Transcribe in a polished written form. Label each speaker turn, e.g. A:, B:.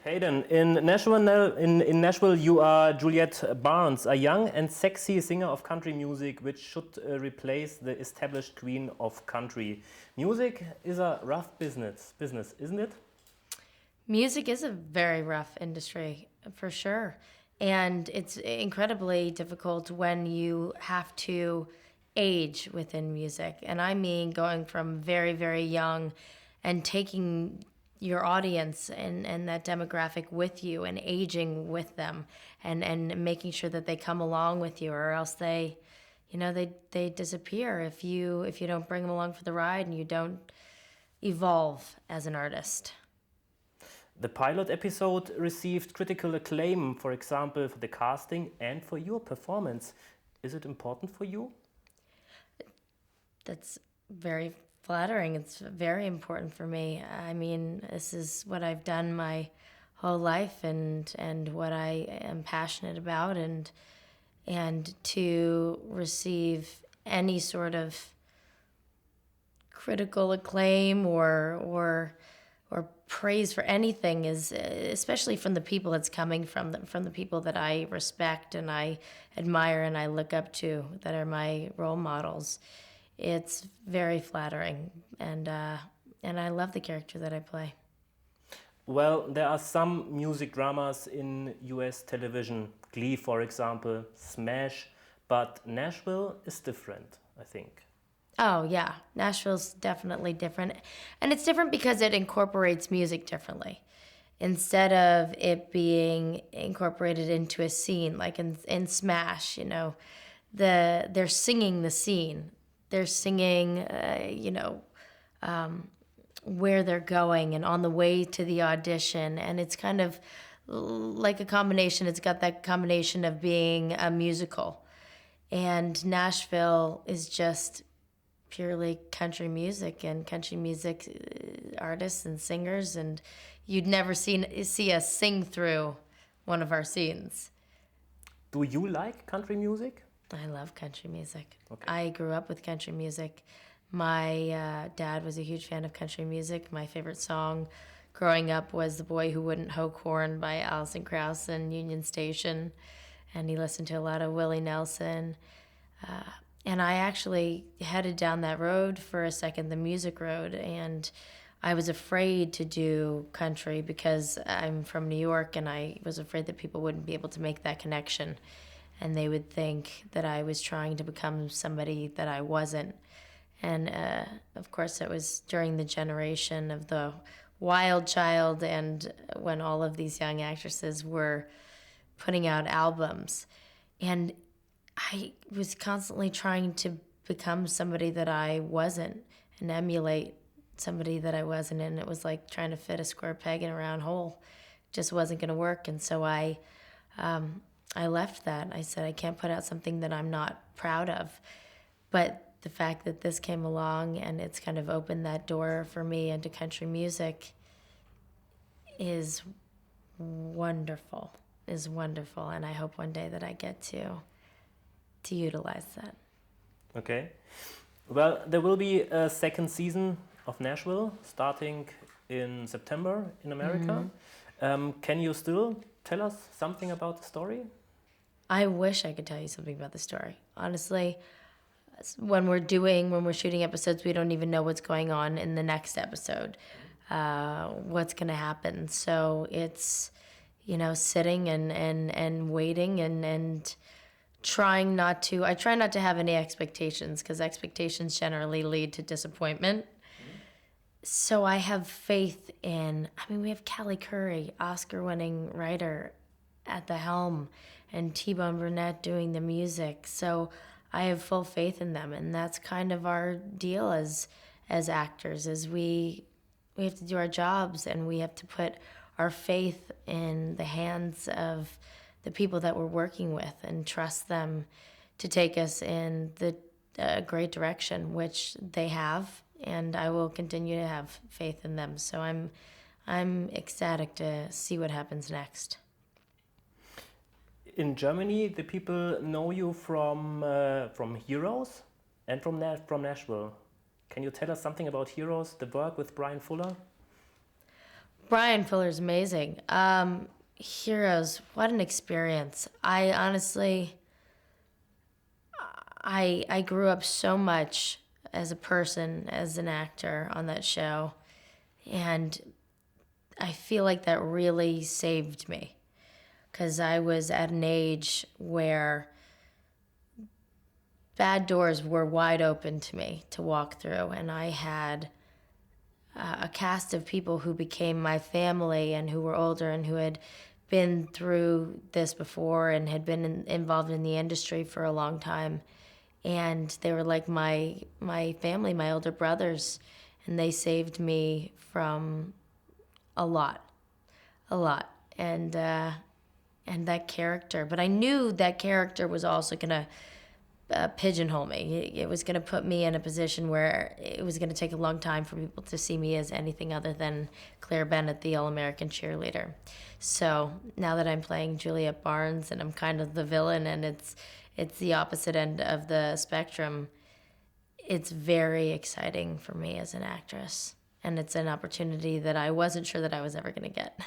A: Hayden, in Nashville, you are Juliet Barnes, a young and sexy singer of country music, which should replace the established queen of country. Music is a rough business, isn't it?
B: Music is a very rough industry, for sure. And it's incredibly difficult when you have to age within music. And I mean going from very, very young and taking your audience and that demographic with you and aging with them and making sure that they come along with you, or else they disappear if you don't bring them along for the ride and you don't evolve as an artist.
A: The pilot episode received critical acclaim, for example, for the casting and for your performance. Is it important for you?
B: That's very flattering. It's very important for me. I mean, this is what I've done my whole life and what I am passionate about, and to receive any sort of critical acclaim or praise for anything is, especially from the people it's coming from the people that I respect and I admire and I look up to, that are my role models. It's very flattering, and I love the character that I play.
A: Well, there are some music dramas in US television, Glee, for example, Smash, but Nashville is different, I think.
B: Oh, yeah. Nashville's definitely different. And it's different because it incorporates music differently. Instead of it being incorporated into a scene, like in Smash, they're singing the scene. They're singing, where they're going and on the way to the audition. And it's kind of like a combination. It's got that combination of being a musical. And Nashville is just purely country music and country music artists and singers, and you'd never see us sing through one of our scenes.
A: Do you like country music?
B: I love country music.
A: Okay.
B: I grew up with country music. My dad was a huge fan of country music. My favorite song growing up was The Boy Who Wouldn't Hoe Corn by Alison Krauss and Union Station, and he listened to a lot of Willie Nelson. And I actually headed down that road for a second, the music road, and I was afraid to do country because I'm from New York, and I was afraid that people wouldn't be able to make that connection, and they would think that I was trying to become somebody that I wasn't. And of course, it was during the generation of the Wild Child, and when all of these young actresses were putting out albums. And I was constantly trying to become somebody that I wasn't and emulate somebody that I wasn't, and it was like trying to fit a square peg in a round hole. It just wasn't going to work, and so I left that. I said I can't put out something that I'm not proud of. But the fact that this came along and it's kind of opened that door for me into country music is wonderful, and I hope one day that I get to utilize that.
A: Okay. Well, there will be a second season of Nashville starting in September in America. Mm-hmm. Can you still tell us something about the story?
B: I wish I could tell you something about the story. Honestly, when we're shooting episodes, we don't even know what's going on in the next episode, what's going to happen. So it's, sitting and waiting and try not to have any expectations, because expectations generally lead to disappointment. Mm-hmm. So I have faith we have Callie Curry, Oscar-winning writer, at the helm, and T-Bone Burnett doing the music. So I have full faith in them, and that's kind of our deal as actors, is we have to do our jobs, and we have to put our faith in the hands of the people that we're working with and trust them to take us in the great direction, which they have, and I will continue to have faith in them. So I'm ecstatic to see what happens next.
A: In Germany, the people know you from Heroes and from Nashville. Can you tell us something about Heroes, the work with Brian Fuller?
B: Brian Fuller's amazing. Heroes, what an experience. I honestly, I grew up so much as a person, as an actor on that show, and I feel like that really saved me because I was at an age where bad doors were wide open to me to walk through, and I had a cast of people who became my family and who were older and who had been through this before and had been involved in the industry for a long time. And they were like my family, my older brothers, and they saved me from a lot. And that character, but I knew that character was also gonna pigeonhole me. It was gonna put me in a position where it was gonna take a long time for people to see me as anything other than Claire Bennett, the All-American cheerleader. So now that I'm playing Juliet Barnes and I'm kind of the villain, and it's the opposite end of the spectrum, it's very exciting for me as an actress. And it's an opportunity that I wasn't sure that I was ever going to get.